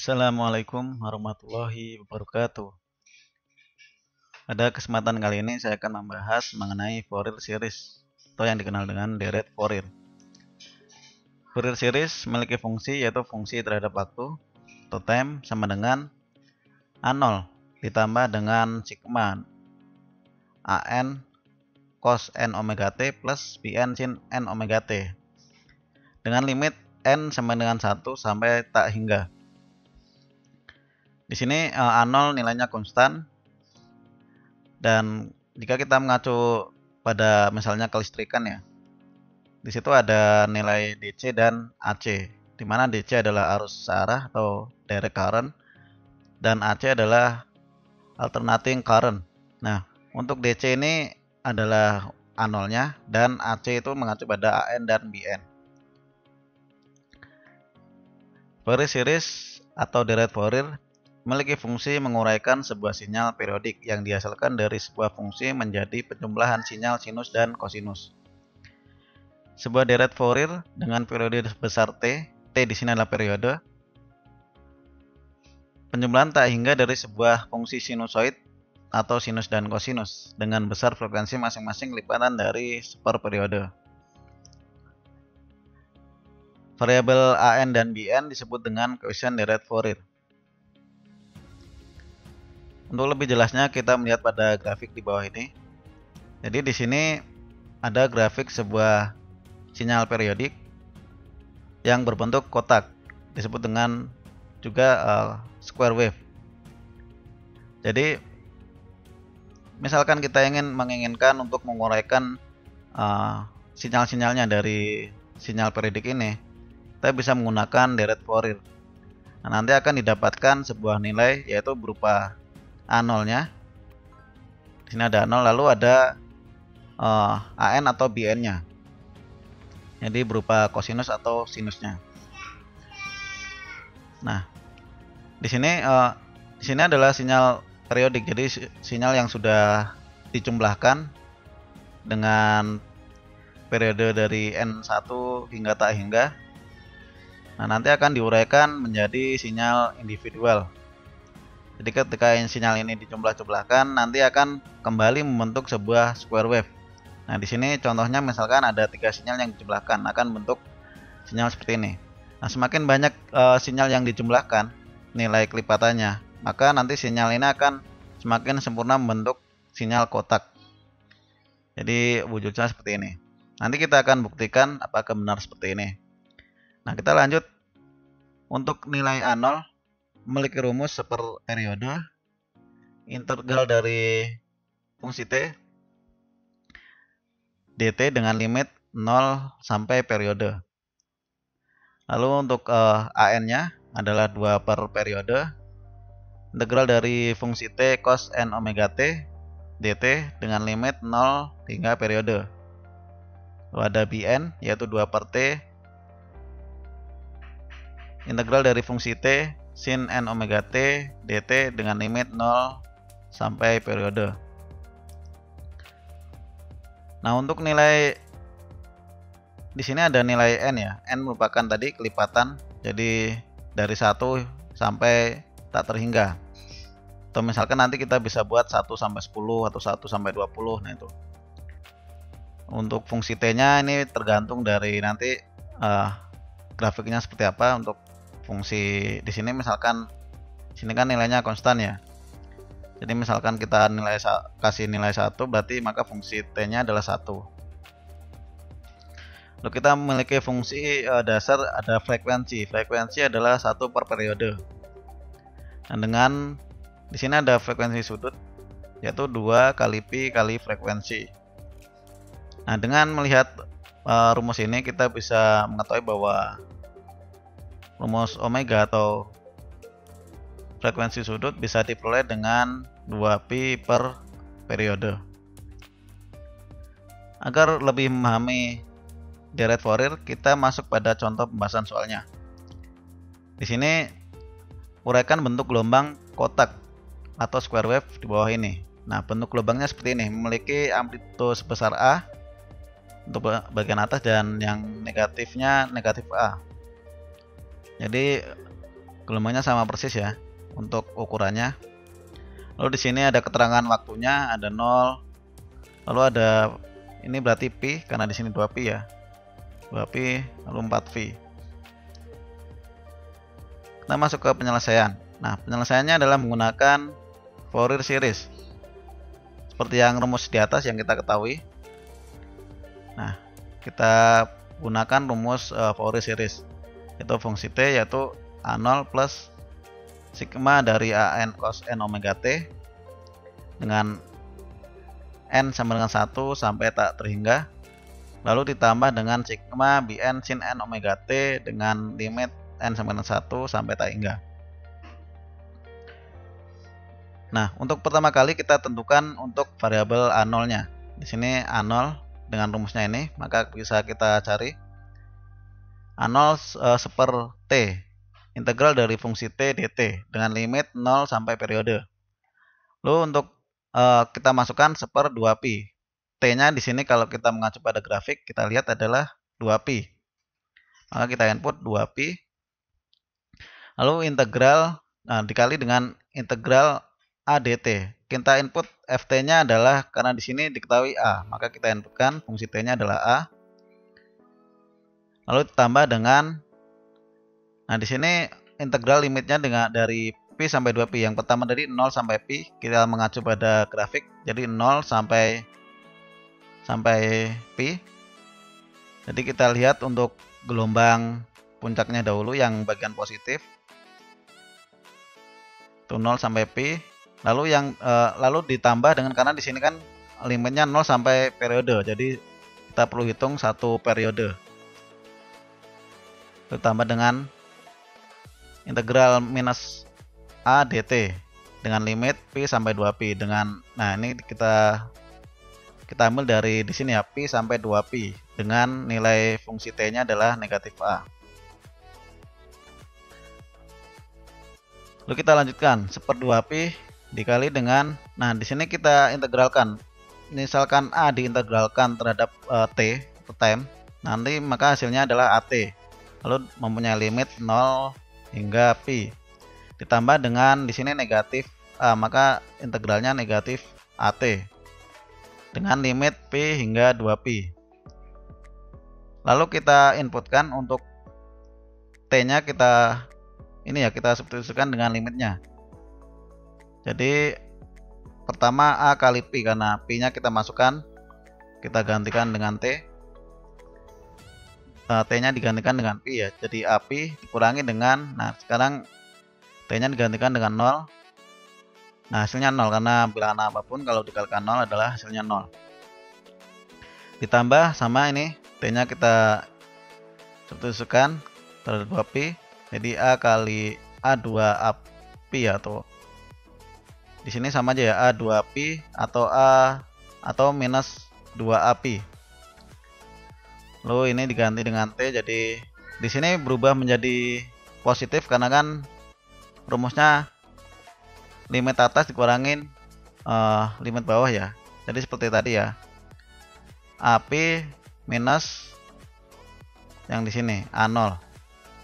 Assalamualaikum warahmatullahi wabarakatuh. Pada kesempatan kali ini saya akan membahas mengenai Fourier series atau yang dikenal dengan deret Fourier. Fourier series memiliki fungsi yaitu fungsi terhadap waktu atau time sama dengan A0 ditambah dengan sigma AN cos n omega t plus Bn sin n omega t dengan limit n sama dengan 1 sampai tak hingga. Di sini A0 nilainya konstan, dan jika kita mengacu pada misalnya kelistrikan ya, di situ ada nilai DC dan AC, di mana DC adalah arus searah atau direct current dan AC adalah alternating current. Nah, untuk DC ini adalah A0-nya dan AC itu mengacu pada AN dan BN. Fourier series atau deret Fourier memiliki fungsi menguraikan sebuah sinyal periodik yang dihasilkan dari sebuah fungsi menjadi penjumlahan sinyal sinus dan kosinus. Sebuah deret Fourier dengan periode sebesar T di sini adalah periode, penjumlahan tak hingga dari sebuah fungsi sinusoid atau sinus dan kosinus dengan besar frekuensi masing-masing lipatan dari seperperiode. Variabel AN dan BN disebut dengan koefisien deret Fourier. Untuk lebih jelasnya kita melihat pada grafik di bawah ini. Jadi di sini ada grafik sebuah sinyal periodik yang berbentuk kotak, disebut dengan juga square wave. Jadi misalkan kita menginginkan untuk menguraikan sinyal-sinyalnya dari sinyal periodik ini, kita bisa menggunakan deret Fourier. Nah, nanti akan didapatkan sebuah nilai yaitu berupa A0-nya. Di sini ada A0, lalu ada AN atau BN-nya. Jadi berupa kosinus atau sinusnya. Nah, di sini adalah sinyal periodik. Jadi sinyal yang sudah dijumlahkan dengan periode dari N1 hingga tak hingga. Nah, nanti akan diuraikan menjadi sinyal individual. Jadi ketika sinyal ini dijumlah-jumlahkan, nanti akan kembali membentuk sebuah square wave. Nah, di sini contohnya misalkan ada 3 sinyal yang dijumlahkan, akan membentuk sinyal seperti ini. Nah, semakin banyak sinyal yang dijumlahkan, nilai kelipatannya, maka nanti sinyal ini akan semakin sempurna membentuk sinyal kotak. Jadi wujudnya seperti ini. Nanti kita akan buktikan apakah benar seperti ini. Nah, kita lanjut. Untuk nilai A0 memiliki rumus seperperiode, integral dari fungsi T dt dengan limit 0 sampai periode. Lalu untuk AN-nya adalah 2 per periode, integral dari fungsi T cos n omega t dt dengan limit 0 hingga periode. Lalu ada Bn yaitu 2 per T, integral dari fungsi T sin n omega t dt dengan limit 0 sampai periode. Nah, untuk nilai di sini ada nilai n ya. N merupakan tadi kelipatan. Jadi dari 1 sampai tak terhingga. Atau misalkan nanti kita bisa buat 1 sampai 10 atau 1 sampai 20. Nah, itu. Untuk fungsi T-nya ini tergantung dari nanti grafiknya seperti apa. Untuk fungsi di sini misalkan sini kan nilainya konstan ya. Jadi misalkan kita kasih nilai 1, berarti maka fungsi T-nya adalah 1. Lalu kita memiliki fungsi dasar ada frekuensi. Frekuensi adalah 1 per periode. Nah, dengan di sini ada frekuensi sudut yaitu 2 kali pi kali frekuensi. Nah, dengan melihat rumus ini kita bisa mengetahui bahwa rumus omega atau frekuensi sudut bisa diperoleh dengan 2pi per periode. Agar lebih memahami deret Fourier, kita masuk pada contoh pembahasan soalnya. Di sini uraikan bentuk gelombang kotak atau square wave di bawah ini. Nah, bentuk gelombangnya seperti ini, memiliki amplitude sebesar A untuk bagian atas dan yang negatifnya negatif A. Jadi Gelombangnya sama persis ya untuk ukurannya. Lalu di sini ada keterangan waktunya, ada 0. Lalu ada ini berarti pi karena di sini 2pi ya. 2pi lalu 4v. Kita masuk ke penyelesaian. Nah, penyelesaiannya adalah menggunakan Fourier series. Seperti yang rumus di atas yang kita ketahui. Nah, kita gunakan rumus Fourier series. Itu fungsi t yaitu A0 plus sigma dari an cos n omega t dengan n sama dengan 1 sampai tak terhingga, lalu ditambah dengan sigma bn sin n omega t dengan limit n sama dengan 1 sampai tak hingga. Nah, untuk pertama kali kita tentukan untuk variabel A0 nya. Di sini A0 dengan rumusnya ini, maka bisa kita cari A0 seper t, integral dari fungsi t dt dengan limit 0 sampai periode. Lalu untuk kita masukkan seper 2pi. T-nya di sini kalau kita mengacu pada grafik, kita lihat adalah 2pi. Maka kita input 2pi. Lalu integral dikali dengan integral a dt. Kita input ft-nya adalah karena di sini diketahui a, maka kita inputkan fungsi t-nya adalah a. Lalu ditambah dengan di sini integral limitnya dari pi sampai 2pi. Yang pertama dari 0 sampai pi, kita mengacu pada grafik. Jadi 0 sampai pi. Jadi kita lihat untuk gelombang puncaknya dahulu yang bagian positif. Itu 0 sampai pi. Lalu lalu ditambah dengan, karena di sini kan limitnya 0 sampai periode. Jadi kita perlu hitung satu periode. Ditambah dengan integral minus a dt dengan limit pi sampai 2pi dengan, nah ini kita ambil dari di sini ya, pi sampai 2pi dengan nilai fungsi t-nya adalah negatif a. Lalu kita lanjutkan seper 2pi dikali dengan, nah di sini kita integralkan. Misalkan a diintegralkan terhadap t atau time, nanti maka hasilnya adalah at. Lalu mempunyai limit 0 hingga pi. Ditambah dengan di sini negatif a, maka integralnya negatif at dengan limit pi hingga 2pi. Lalu kita inputkan untuk t-nya kita substitusikan dengan limitnya. Jadi pertama a kali pi, karena pi-nya kita masukkan, kita gantikan dengan t. T-nya digantikan dengan pi ya. Jadi a pi dikurangi dengan, nah sekarang t-nya digantikan dengan 0. Nah, hasilnya 0 karena bilangan apapun kalau dikalikan 0 adalah hasilnya 0. Ditambah sama ini t-nya kita substitusikan terhadap 2pi. Jadi a kali a2 a pi atau di sini sama aja ya, a2pi atau minus 2a pi. Lalu ini diganti dengan t, jadi di sini berubah menjadi positif karena kan rumusnya limit atas dikurangin limit bawah ya. Jadi seperti tadi ya, AP minus yang di sini A0.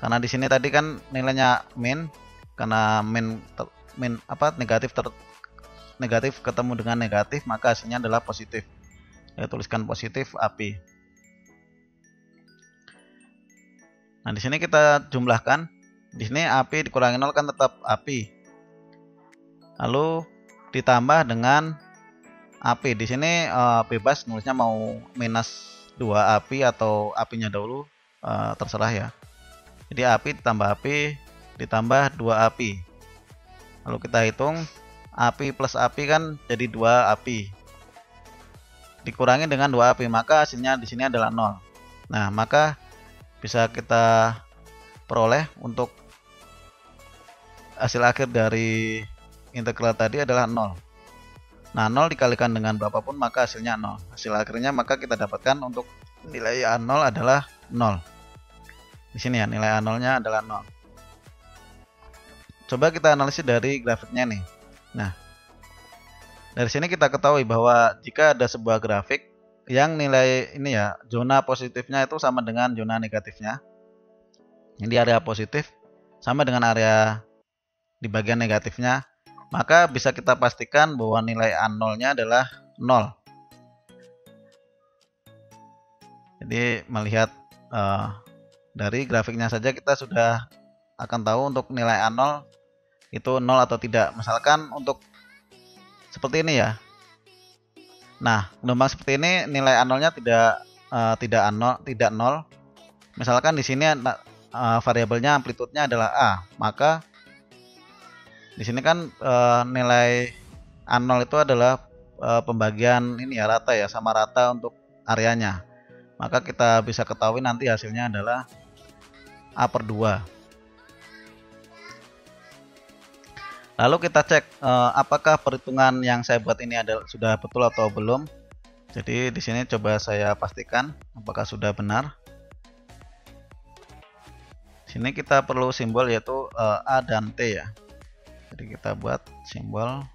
Karena di sini tadi kan nilainya min, karena negatif ketemu dengan negatif, maka hasilnya adalah positif. Saya tuliskan positif AP. Nah, di sini kita jumlahkan. Di sini AP dikurangi 0 kan tetap AP. Lalu ditambah dengan AP. Di sini bebas nulisnya mau minus 2 AP atau AP-nya dahulu, terserah ya. Jadi AP ditambah AP ditambah 2 AP. Lalu kita hitung AP plus AP kan jadi 2 AP. Dikurangi dengan 2 AP, maka hasilnya di sini adalah 0. Nah, maka bisa kita peroleh untuk hasil akhir dari integral tadi adalah 0. Nah, 0 dikalikan dengan berapapun maka hasilnya 0. Hasil akhirnya maka kita dapatkan untuk nilai A0 adalah 0. Di sini ya, nilai A0-nya adalah 0. Coba kita analisis dari grafiknya nih. Nah, dari sini kita ketahui bahwa jika ada sebuah grafik yang nilai ini ya, zona positifnya itu sama dengan zona negatifnya. Ini area positif, sama dengan area di bagian negatifnya, maka bisa kita pastikan bahwa nilai A0-nya adalah 0. Jadi melihat dari grafiknya saja kita sudah akan tahu untuk nilai A0 itu 0 atau tidak. Misalkan untuk seperti ini ya. Nah, gelombang seperti ini nilai A0-nya tidak 0. Misalkan di sini variabelnya amplitudenya adalah A, maka di sini kan nilai A0 itu adalah pembagian ini ya, rata ya, sama rata untuk areanya. Maka kita bisa ketahui nanti hasilnya adalah A/2. Lalu kita cek apakah perhitungan yang saya buat ini sudah betul atau belum. Jadi di sini coba saya pastikan apakah sudah benar. Sini kita perlu simbol yaitu A dan T ya. Jadi kita buat simbol.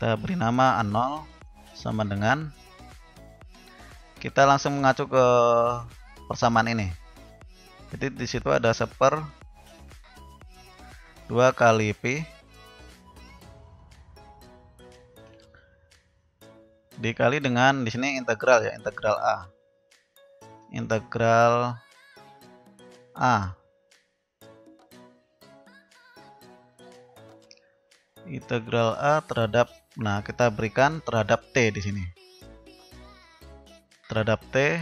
Kita beri nama A0 sama dengan, kita langsung mengacu ke persamaan ini. Jadi di situ ada 1/2 kali Pi dikali dengan di sini integral ya, integral A. Integral A. Integral A terhadap, nah kita berikan terhadap T di sini. Terhadap T,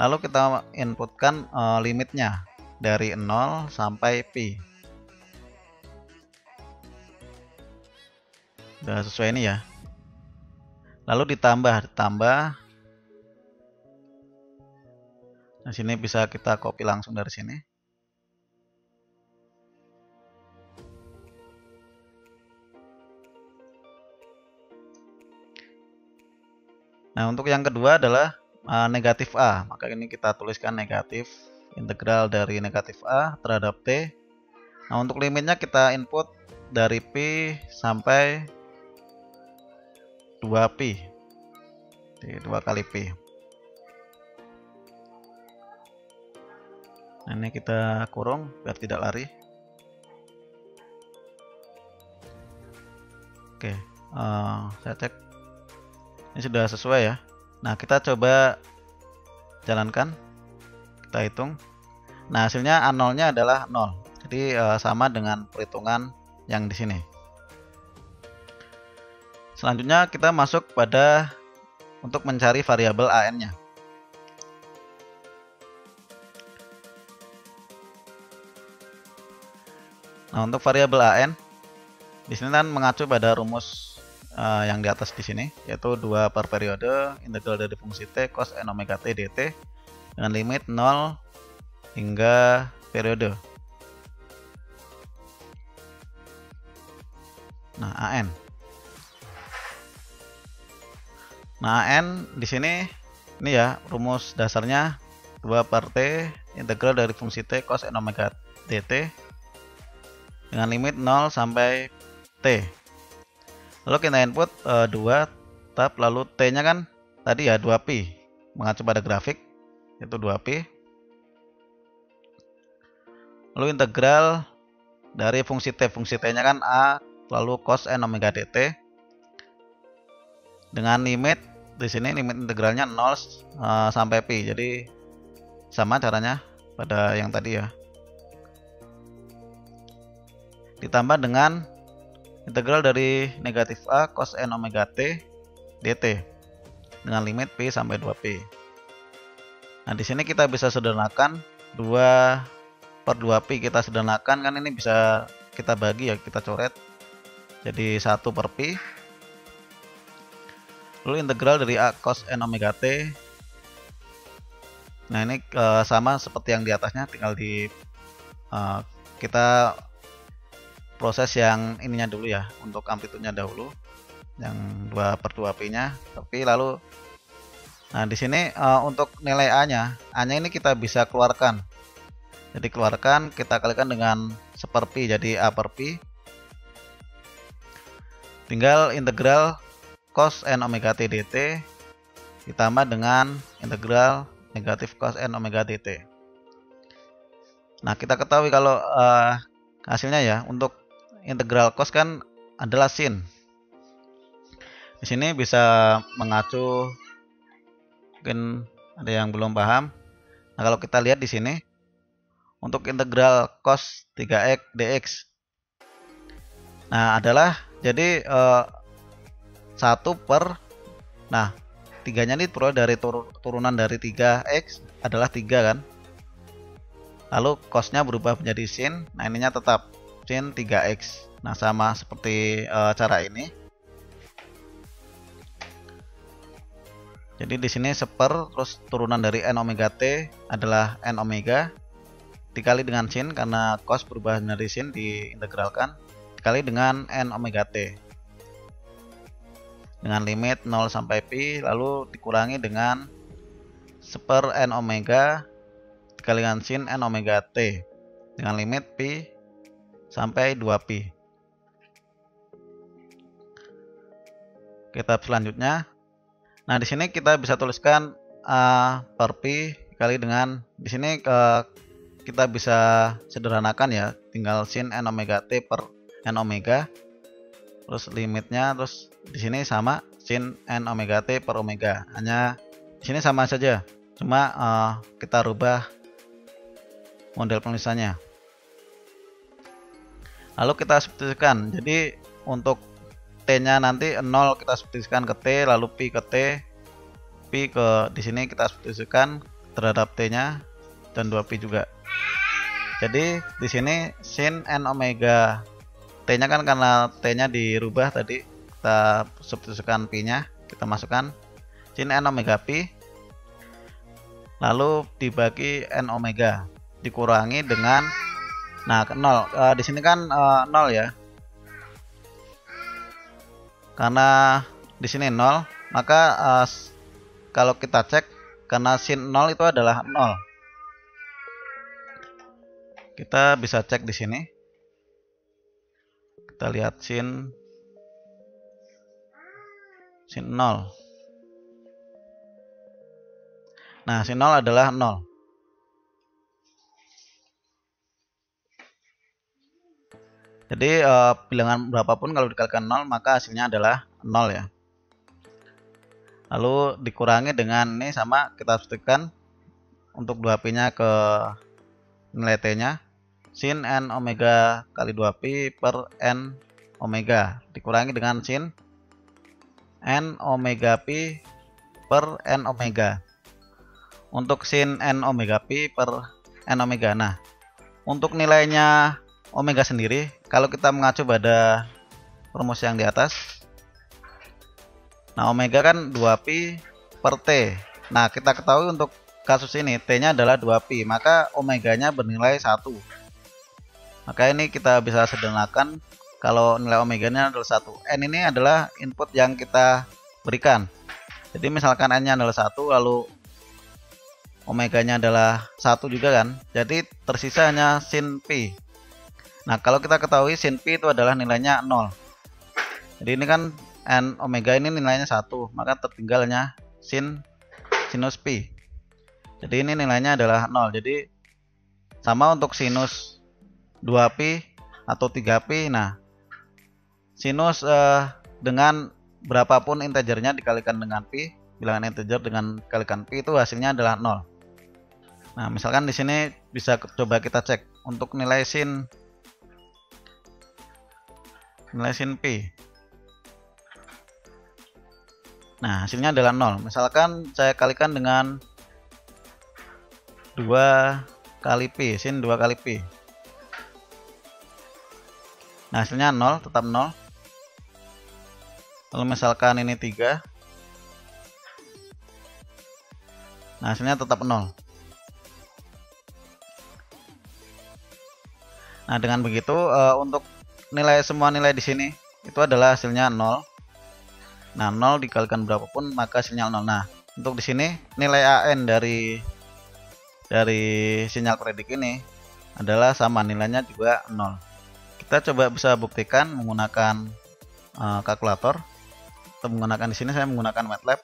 lalu kita inputkan limitnya dari 0 sampai Pi. Udah sesuai ini ya. Lalu ditambah. Nah, sini bisa kita copy langsung dari sini. Nah, untuk yang kedua adalah negatif A. Maka ini kita tuliskan negatif integral dari negatif A terhadap T. Nah, untuk limitnya kita input dari Pi sampai 2Pi. Jadi 2 kali Pi. Nah, ini kita kurung biar tidak lari. Oke, saya cek ini sudah sesuai ya. Nah, kita coba jalankan, kita hitung. Nah, hasilnya A0-nya adalah 0. Jadi sama dengan perhitungan yang di sini. Selanjutnya kita masuk pada untuk mencari variabel AN-nya. Nah, untuk variabel AN di sini kan mengacu pada rumus yang di atas di sini, yaitu 2 per periode integral dari fungsi T cos n omega T dt dengan limit 0 hingga periode. Nah, AN. Nah, AN di sini ini ya rumus dasarnya 2 per T integral dari fungsi T cos n omega dt dengan limit 0 sampai T. Lalu kita input 2 tab, lalu T nya kan tadi ya 2Pi, mengacu pada grafik itu 2Pi. Lalu integral dari fungsi T nya kan A lalu cos n omega dt dengan limit di sini limit integralnya 0 sampai Pi. Jadi sama caranya pada yang tadi ya. Ditambah dengan integral dari negatif A cos n omega T dt dengan limit Pi sampai 2Pi. Nah, di sini kita bisa sederhanakan 2 per 2Pi, kita sederhanakan kan ini bisa kita bagi ya, kita coret jadi 1 per Pi. Lalu integral dari A cos n omega T. Nah, ini sama seperti yang di atasnya, tinggal di kita proses yang ininya dulu ya, untuk amplitudenya dahulu yang 2 per 2Pi nya. Tapi lalu nah di sini untuk nilai A-nya ini kita bisa keluarkan. Jadi keluarkan, kita kalikan dengan 1/Pi jadi A per Pi. Tinggal integral cos n omega T dt ditambah dengan integral negatif cos n omega dt. Nah, kita ketahui kalau hasilnya ya, untuk integral cos kan adalah sin. Di sini bisa mengacu, mungkin ada yang belum paham. Nah, kalau kita lihat di sini untuk integral cos 3x dx, nah adalah jadi 1 per, nah 3-nya ini dari turunan dari 3x adalah 3 kan. Lalu cosnya berubah menjadi sin. Nah, ininya tetap sin 3x. Nah, sama seperti cara ini. Jadi di sini seper, terus turunan dari n omega t adalah n omega dikali dengan sin, karena cos berubah menjadi sin diintegralkan, dikali dengan n omega t dengan limit 0 sampai pi, lalu dikurangi dengan seper n omega dikali dengan sin n omega t dengan limit pi sampai 2pi. Kita selanjutnya. Nah, di sini kita bisa tuliskan a per pi dikali dengan, di sini kita bisa sederhanakan ya, tinggal sin n omega t per n omega, terus limitnya, terus di sini sama sin n omega t per omega. Hanya di sini sama saja, cuma kita rubah model penulisannya. Lalu kita substitusikan. Jadi untuk t-nya nanti 0 kita substitusikan ke t, lalu pi ke t, pi ke, di sini kita substitusikan terhadap t-nya, dan 2pi juga. Jadi di sini sin n omega t-nya kan karena t-nya dirubah tadi, kita substitusikan pi-nya, kita masukkan sin n omega pi, lalu dibagi n omega dikurangi dengan, nah 0, di sini kan 0 ya, karena di sini 0, maka kalau kita cek, karena sin 0 itu adalah 0, kita bisa cek di sini. Kita lihat sin 0. Nah, sin 0 adalah 0. Jadi bilangan berapapun kalau dikalikan 0 maka hasilnya adalah 0 ya. Lalu dikurangi dengan ini, sama kita substitusikan untuk 2pi nya ke nilai t nya, sin n omega kali 2pi per n omega dikurangi dengan sin n omega pi per n omega. Untuk sin n omega pi per n omega, nah untuk nilainya omega sendiri, kalau kita mengacu pada rumus yang di atas, nah omega kan 2pi per t. Nah, kita ketahui untuk kasus ini t-nya adalah 2pi, maka omeganya bernilai 1. Maka ini kita bisa sederhanakan kalau nilai omeganya adalah 1. N ini adalah input yang kita berikan. Jadi misalkan n-nya adalah 1, lalu omeganya adalah 1 juga kan. Jadi tersisa hanya sin pi. Nah, kalau kita ketahui sin pi itu adalah nilainya 0. Jadi ini kan n omega ini nilainya 1, maka tertinggalnya sinus pi. Jadi ini nilainya adalah 0. Jadi sama untuk sinus 2pi atau 3pi. Nah, sinus dengan berapapun integernya dikalikan dengan pi, bilangan integer dengan dikalikan pi, itu hasilnya adalah 0. Nah, misalkan di sini bisa coba kita cek untuk nilai sin pi. Nah, hasilnya adalah 0. Misalkan saya kalikan dengan 2 kali pi, sin 2 kali pi. Nah, hasilnya 0, tetap 0. Lalu misalkan ini 3. Nah, hasilnya tetap 0. Nah, dengan begitu untuk semua nilai di sini itu adalah hasilnya 0. Nah, 0 dikalikan berapapun maka hasilnya 0. Nah, untuk di sini nilai AN dari sinyal predik ini adalah sama, nilainya juga 0. Kita coba bisa buktikan menggunakan kalkulator, atau menggunakan, di sini saya menggunakan MATLAB.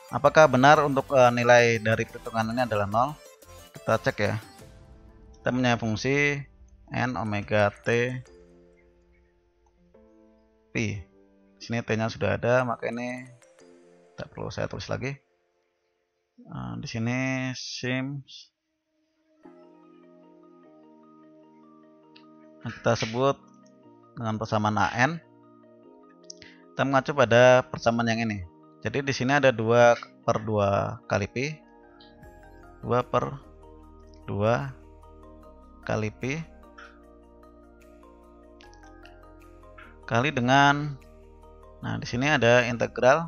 Apakah benar untuk nilai dari perhitungan ini adalah 0? Kita cek ya. Kita punya fungsi n omega t pi. Di sini t-nya sudah ada, maka ini tidak perlu saya tulis lagi. Di sini sims kita sebut dengan persamaan an. Kita mengacu pada persamaan yang ini. Jadi di sini ada 2/2 kali pi, 2/2 kali pi kali dengan, nah di sini ada integral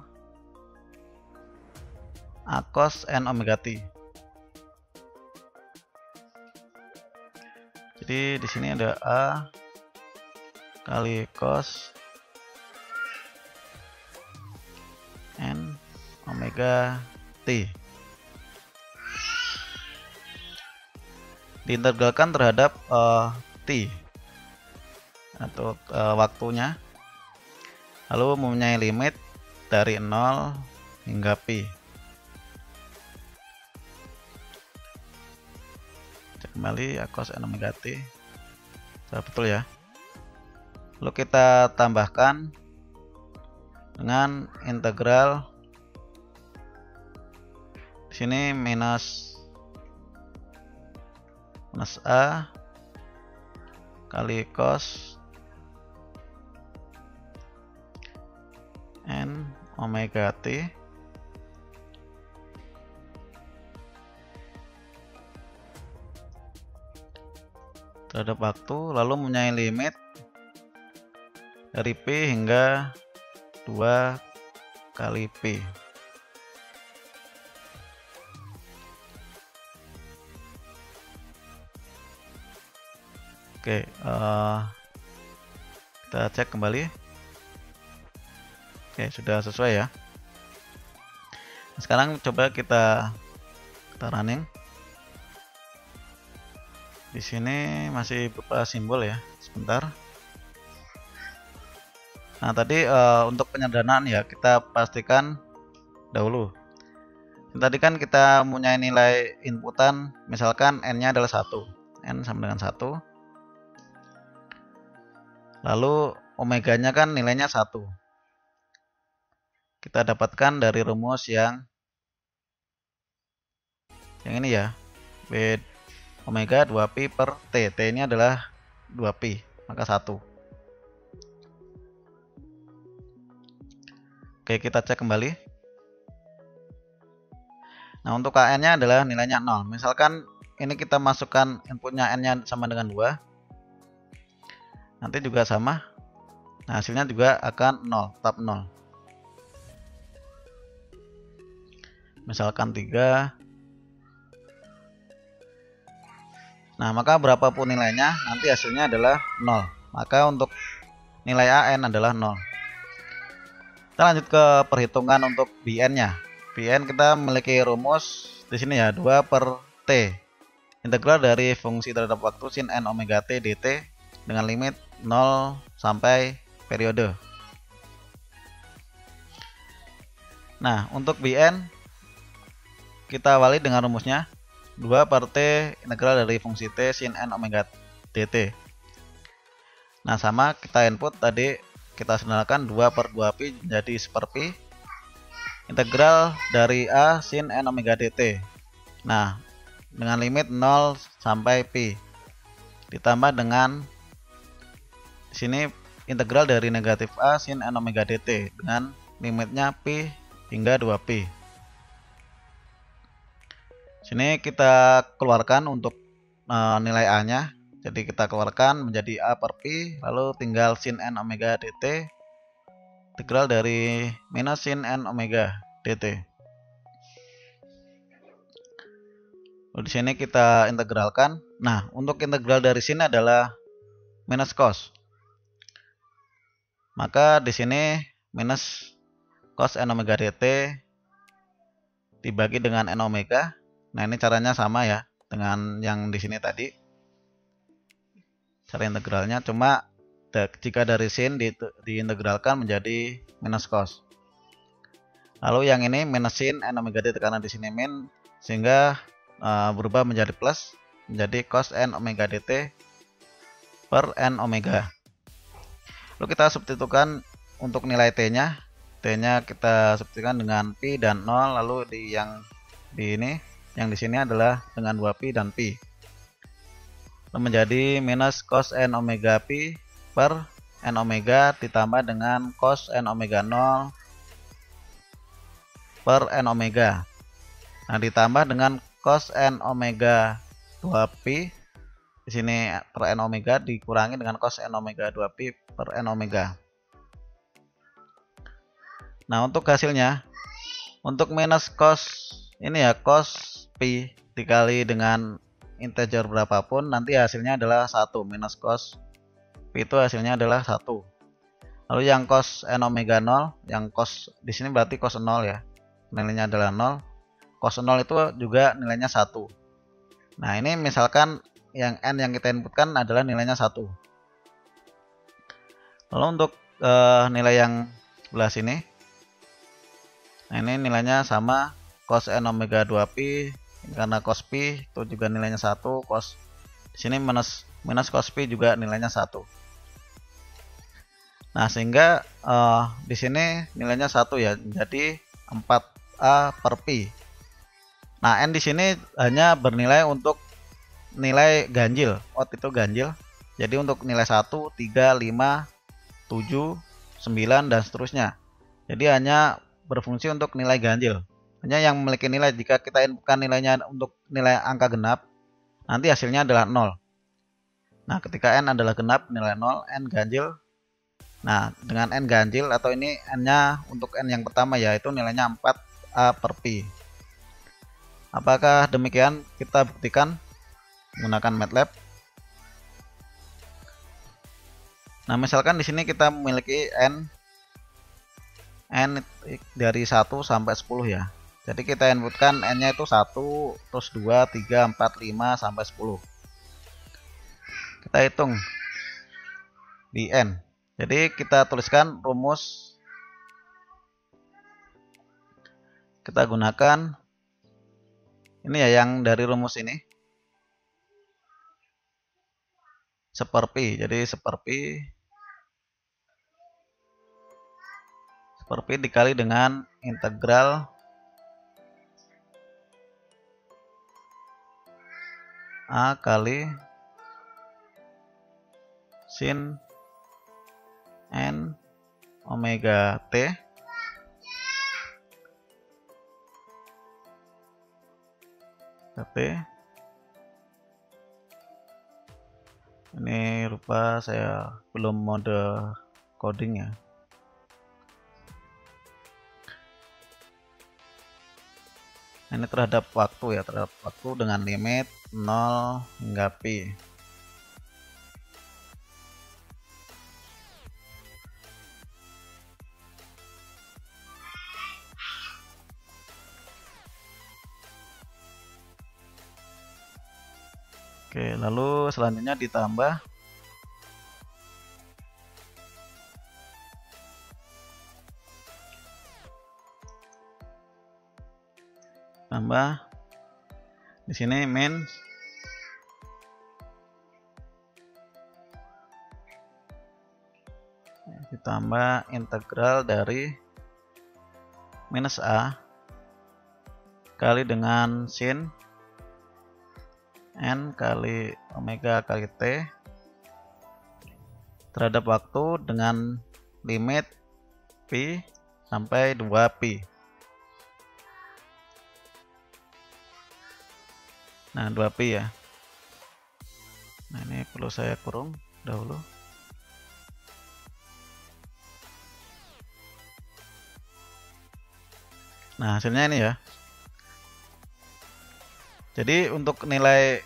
a cos n omega t. Jadi di sini ada a kali cos n omega t diintegralkan terhadap t atau waktunya, lalu mempunyai limit dari 0 hingga pi. Cek kembali a cos n omega t. Sudah betul ya. Lalu kita tambahkan dengan integral di sini minus a kali cos n omega t terhadap waktu, lalu mempunyai limit dari p hingga 2 kali p. Oke, kita cek kembali. Oke, sudah sesuai ya. Nah, sekarang coba kita running. Di sini masih berupa simbol ya. Sebentar. Nah, tadi untuk penyederhanaan ya, kita pastikan dahulu. Tadi kan kita mempunyai nilai inputan, misalkan n-nya adalah 1. N sama dengan 1. Lalu omeganya kan nilainya 1. Kita dapatkan dari rumus yang ini ya. B omega 2pi per t. T ini adalah 2pi, maka 1. Oke, kita cek kembali. Nah, untuk kn-nya adalah nilainya 0. Misalkan ini kita masukkan inputnya n-nya sama dengan 2. Nanti juga sama. Nah, hasilnya juga akan 0, tetap 0. Misalkan 3. Nah, maka berapapun nilainya, nanti hasilnya adalah 0. Maka untuk nilai an adalah 0. Kita lanjut ke perhitungan untuk bn-nya. Bn kita memiliki rumus di sini ya, 2/t. Integral dari fungsi terhadap waktu sin n omega t dt dengan limit 0 sampai periode. Nah, untuk bn kita awali dengan rumusnya 2/t integral dari fungsi t sin n omega dt. Nah, sama kita input tadi kita sederhanakan 2/2pi menjadi 1/pi integral dari a sin n omega dt. Nah, dengan limit 0 sampai pi ditambah dengan di sini integral dari negatif a sin n omega dt dengan limitnya pi hingga 2pi. Sini kita keluarkan untuk nilai a-nya. Jadi kita keluarkan menjadi a per pi, lalu tinggal sin n omega dt integral dari minus sin n omega dt. Lalu di sini kita integralkan. Nah, untuk integral dari sini adalah minus cos. Maka di sini minus cos n omega dt dibagi dengan n omega. Nah, ini caranya sama ya dengan yang di sini tadi. Cara integralnya cuma jika dari sin diintegralkan menjadi minus cos. Lalu yang ini minus sin n omega dt karena di sini min, sehingga berubah menjadi plus, menjadi cos n omega dt per n omega. Lalu kita substitusikan untuk nilai t-nya. T-nya kita substitusikan dengan pi dan 0, lalu yang di sini adalah dengan 2pi dan pi. Lalu menjadi minus cos n omega pi per n omega ditambah dengan cos n omega 0 per n omega. Nah, ditambah dengan cos n omega 2pi. Di sini per n omega dikurangi dengan cos n omega 2pi per n omega. Nah, untuk hasilnya, untuk minus cos ini ya, cos pi dikali dengan integer berapapun, nanti hasilnya adalah 1. Minus cos pi itu hasilnya adalah 1. Lalu yang cos n omega 0, yang cos di sini berarti cos 0 ya. Nilainya adalah 0. Cos 0 itu juga nilainya 1. Nah, ini misalkan yang n yang kita inputkan adalah nilainya 1. Lalu untuk nilai yang sebelah sini, nah ini nilainya sama, cos n omega 2pi, karena cos pi itu juga nilainya 1, cos di sini minus cos pi juga nilainya 1. Nah, sehingga di sini nilainya 1 ya, jadi 4a per pi. Nah, n di sini hanya bernilai untuk nilai ganjil, odd itu ganjil. Jadi untuk nilai 1, 3, 5, 7, 9 dan seterusnya. Jadi hanya berfungsi untuk nilai ganjil. Hanya yang memiliki nilai, jika kita inputkan nilainya untuk nilai angka genap, nanti hasilnya adalah 0. Nah, ketika n adalah genap, nilai 0, n ganjil. Nah, dengan n ganjil atau ini n-nya untuk n yang pertama yaitu nilainya 4a per pi. Apakah demikian? Kita buktikan menggunakan MATLAB. Nah, misalkan di sini kita memiliki n dari 1 sampai 10 ya. Jadi kita inputkan n-nya itu 1, terus 2, 3, 4, 5 sampai 10. Kita hitung di n. Jadi kita tuliskan rumus, kita gunakan ini ya, yang dari rumus ini seperpi. Jadi seperpi dikali dengan integral a kali sin n omega t ini rupa saya belum mode coding ya. Ini terhadap waktu ya, terhadap waktu dengan limit 0 hingga pi. Oke, lalu selanjutnya ditambah di sini min ditambah integral dari minus a kali dengan sin n kali omega kali t terhadap waktu dengan limit pi sampai 2pi. Nah, 2pi ya. Nah, ini perlu saya kurung dahulu. Nah, hasilnya ini ya. Jadi untuk nilai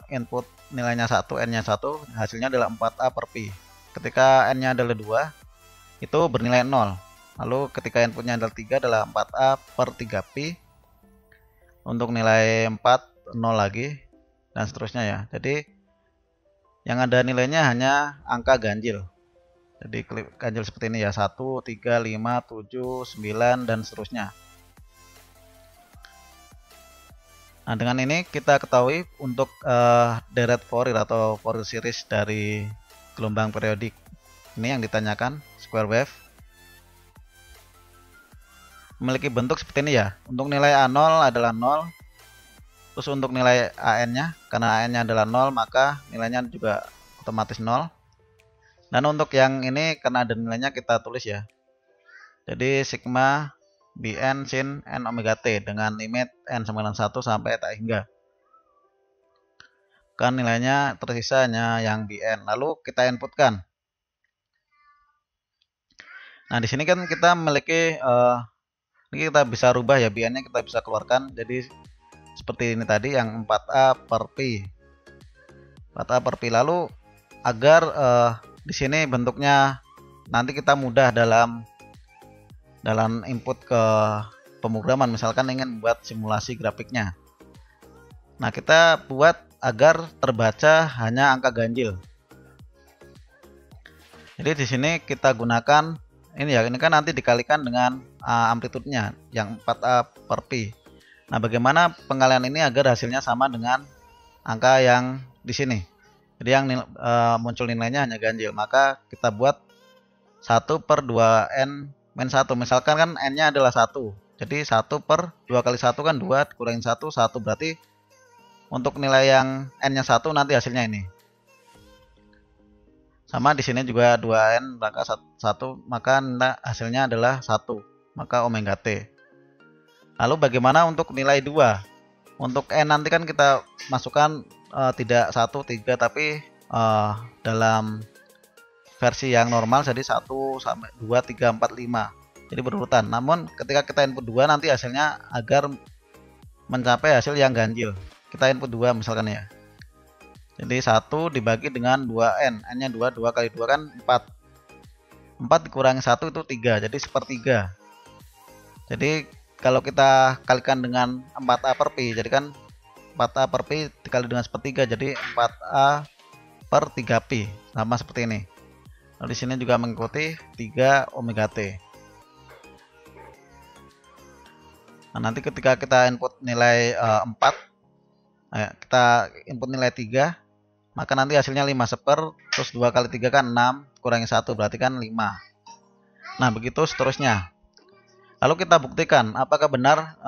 input nilainya 1, n-nya 1, hasilnya adalah 4a per pi. Ketika n-nya adalah 2, itu bernilai 0. Lalu ketika inputnya adalah 3 adalah 4a per 3pi. Untuk nilai 4, 0 lagi, dan seterusnya ya. Jadi yang ada nilainya hanya angka ganjil. Jadi klik ganjil seperti ini ya, 1, 3, 5, 7, 9 dan seterusnya. Nah, dengan ini kita ketahui untuk deret Fourier atau Fourier series dari gelombang periodik. Ini yang ditanyakan, square wave. Memiliki bentuk seperti ini ya. Untuk nilai A0 adalah 0. Terus untuk nilai AN-nya, karena AN-nya adalah 0, maka nilainya juga otomatis 0. Dan untuk yang ini karena ada nilainya kita tulis ya. Jadi sigma Bn sin n omega t dengan limit n sama dengan 1 sampai tak hingga. Kan nilainya tersisa hanya yang Bn. Lalu kita inputkan. Nah, di sini kan kita memiliki ini kita bisa rubah ya, Bn-nya kita bisa keluarkan. Jadi seperti ini tadi yang 4A per pi. 4A per pi. Lalu agar di sini bentuknya nanti kita mudah dalam input ke pemrograman, misalkan ingin membuat simulasi grafiknya. Nah, kita buat agar terbaca hanya angka ganjil. Jadi di sini kita gunakan ini ya, ini kan nanti dikalikan dengan amplitudenya yang 4A per pi. Nah, bagaimana pengalian ini agar hasilnya sama dengan angka yang di sini. Jadi yang muncul nilainya hanya ganjil, maka kita buat 1 per 2n min 1. Misalkan kan n-nya adalah 1. Jadi 1 per 2 kali 1 kan 2, kurangin 1, 1. Berarti untuk nilai yang n-nya 1 nanti hasilnya ini. Sama di sini juga 2n maka 1, maka hasilnya adalah 1, maka omega t. Lalu bagaimana untuk nilai 2? Untuk n nanti kan kita masukkan tidak 1, 3, tapi dalam versi yang normal, jadi 1 sampai 2, 3, 4, 5. Jadi berurutan. Namun ketika kita input 2 nanti hasilnya agar mencapai hasil yang ganjil. Kita input 2 misalkan ya. Jadi 1 dibagi dengan 2n. N-nya 2, 2 kali 2 kan 4. 4 dikurangi 1 itu 3, jadi sepertiga. Jadi kalau kita kalikan dengan 4A per pi, jadi kan 4A per pi dikali dengan sepertiga, jadi 4A per 3 pi, sama seperti ini. Lalu di sini juga mengikuti 3 omega t. Nah, nanti ketika kita input nilai 4, kita input nilai 3, maka nanti hasilnya 5/4, terus 2 kali 3 kan 6, kurangi 1 berarti kan 5. Nah, begitu seterusnya. Lalu kita buktikan apakah benar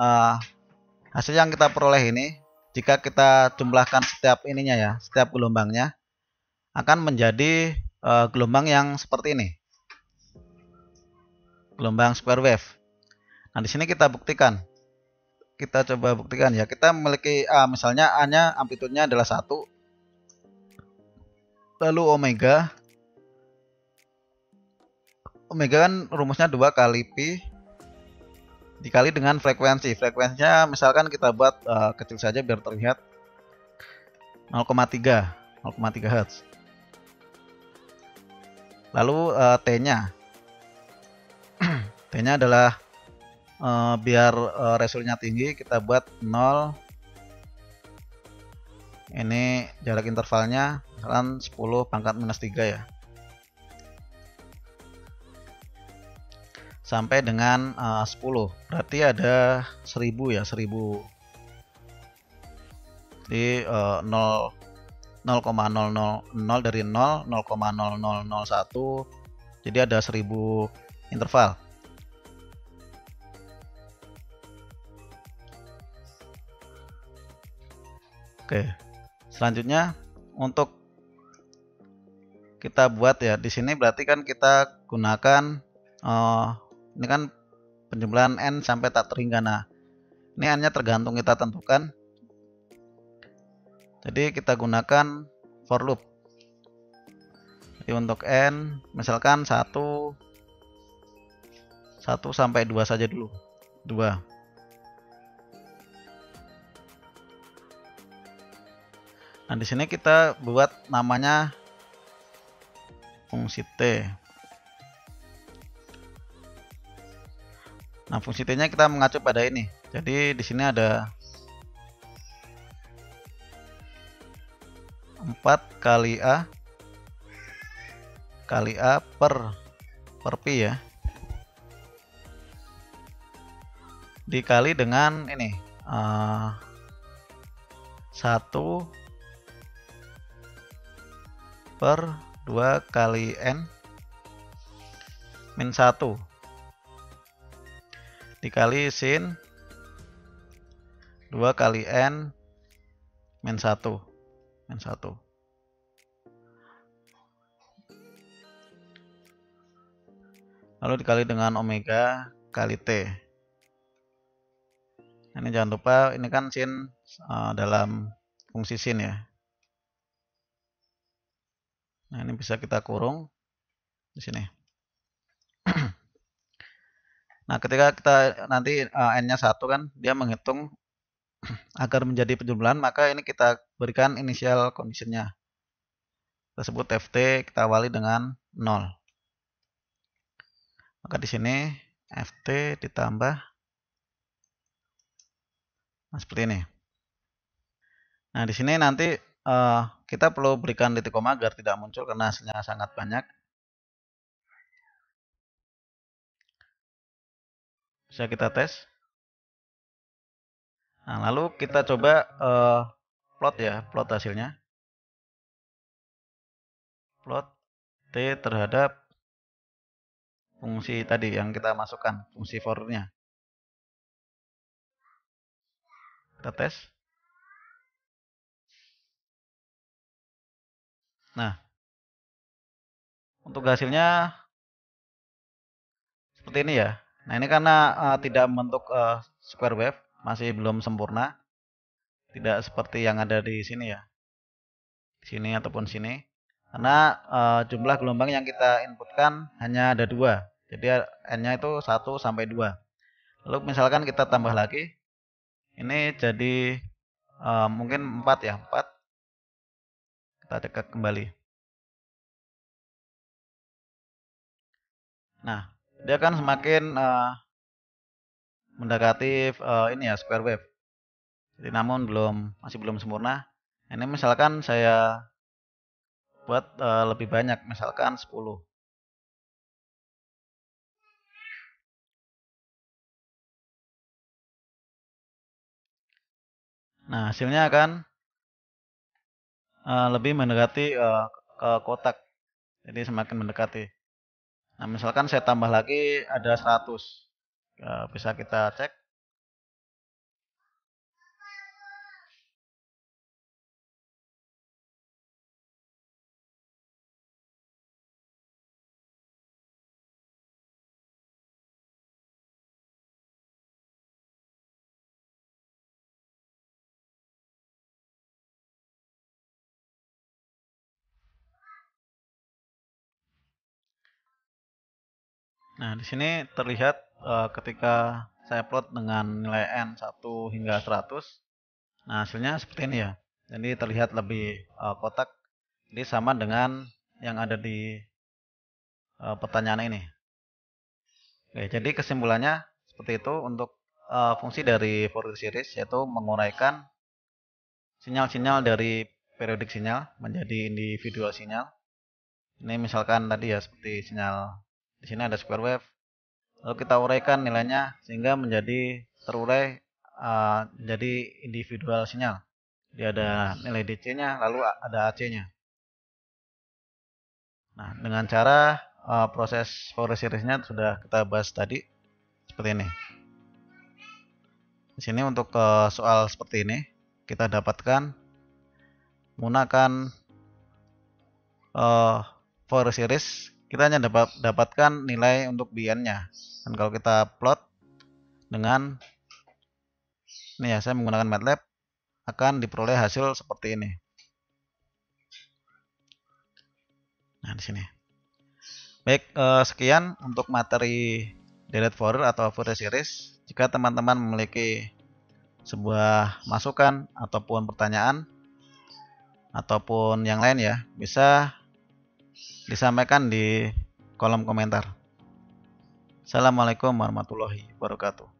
hasil yang kita peroleh ini, jika kita jumlahkan setiap ininya ya, setiap gelombangnya akan menjadi gelombang yang seperti ini, gelombang square wave. Nah, di sini kita buktikan, kita coba buktikan ya. Kita memiliki misalnya A-nya amplitudenya adalah 1, lalu omega kan rumusnya 2 kali pi dikali dengan frekuensi. Frekuensinya misalkan kita buat kecil saja biar terlihat, 0,3 Hz. Lalu T-nya T-nya adalah biar resolusinya tinggi, kita buat 0. Ini jarak intervalnya misalkan 10 pangkat minus 3 ya, sampai dengan 10. Berarti ada 1000 ya, 1000. Jadi 0,000 dari 0, 0,0001. Jadi ada 1000 interval. Oke. Selanjutnya untuk kita buat ya, di sini berarti kan kita gunakan ini kan penjumlahan n sampai tak terhingga. Nah, ini n-nya tergantung kita tentukan. Jadi kita gunakan for loop. Jadi untuk n misalkan 1 sampai 2 saja dulu. 2. Nah, di sini kita buat namanya fungsi T. Nah, fungsi T-nya kita mengacu pada ini. Jadi di sini ada 4 kali A kali A per P ya, dikali dengan ini 1 per 2 kali N min 1 dikali sin 2 kali N min 1 lalu dikali dengan omega kali T. Ini jangan lupa, ini kan sin dalam fungsi sin ya. Nah, ini bisa kita kurung di sini. Nah, ketika kita nanti N-nya 1 kan, dia menghitung agar menjadi penjumlahan, maka ini kita berikan initial conditionnya. Kita sebut Ft, kita awali dengan 0. Maka di sini Ft ditambah, nah seperti ini. Nah, di sini nanti kita perlu berikan titik koma agar tidak muncul karena hasilnya sangat banyak. Bisa kita tes. Nah, lalu kita coba plot hasilnya. Plot T terhadap fungsi tadi yang kita masukkan, fungsi for-nya. Kita tes. Nah, untuk hasilnya seperti ini ya. Nah, ini karena tidak membentuk square wave, masih belum sempurna. Tidak seperti yang ada di sini ya. Di sini ataupun sini. Karena jumlah gelombang yang kita inputkan hanya ada 2. Jadi N-nya itu 1 sampai 2. Lalu misalkan kita tambah lagi. Ini jadi mungkin 4 ya, 4. Kita cek kembali. Nah, dia kan semakin mendekati ini ya, square wave. Jadi namun masih belum sempurna. Ini misalkan saya buat lebih banyak, misalkan 10. Nah, hasilnya akan lebih mendekati ke kotak. Jadi semakin mendekati. Nah, misalkan saya tambah lagi ada 100. Bisa kita cek. Nah, di sini terlihat ketika saya plot dengan nilai N 1 hingga 100. Nah, hasilnya seperti ini ya. Jadi terlihat lebih kotak. Jadi sama dengan yang ada di pertanyaan ini. Oke, jadi kesimpulannya seperti itu untuk fungsi dari Fourier series, yaitu menguraikan sinyal-sinyal dari periodik sinyal menjadi individual sinyal. Ini misalkan tadi ya seperti sinyal di sini ada square wave. Lalu kita uraikan nilainya sehingga menjadi terurai jadi individual sinyal. Jadi ada nilai DC-nya, lalu ada AC-nya. Nah, dengan cara proses Fourier series-nya sudah kita bahas tadi seperti ini. Di sini untuk soal seperti ini kita dapatkan menggunakan Fourier series, kita hanya dapatkan nilai untuk Bn-nya. Dan kalau kita plot dengan ini ya, saya menggunakan MATLAB, akan diperoleh hasil seperti ini. Nah, di sini. Baik, sekian untuk materi deret Fourier atau Fourier series. Jika teman-teman memiliki sebuah masukan ataupun pertanyaan ataupun yang lain ya, bisa disampaikan di kolom komentar. Assalamualaikum warahmatullahi wabarakatuh.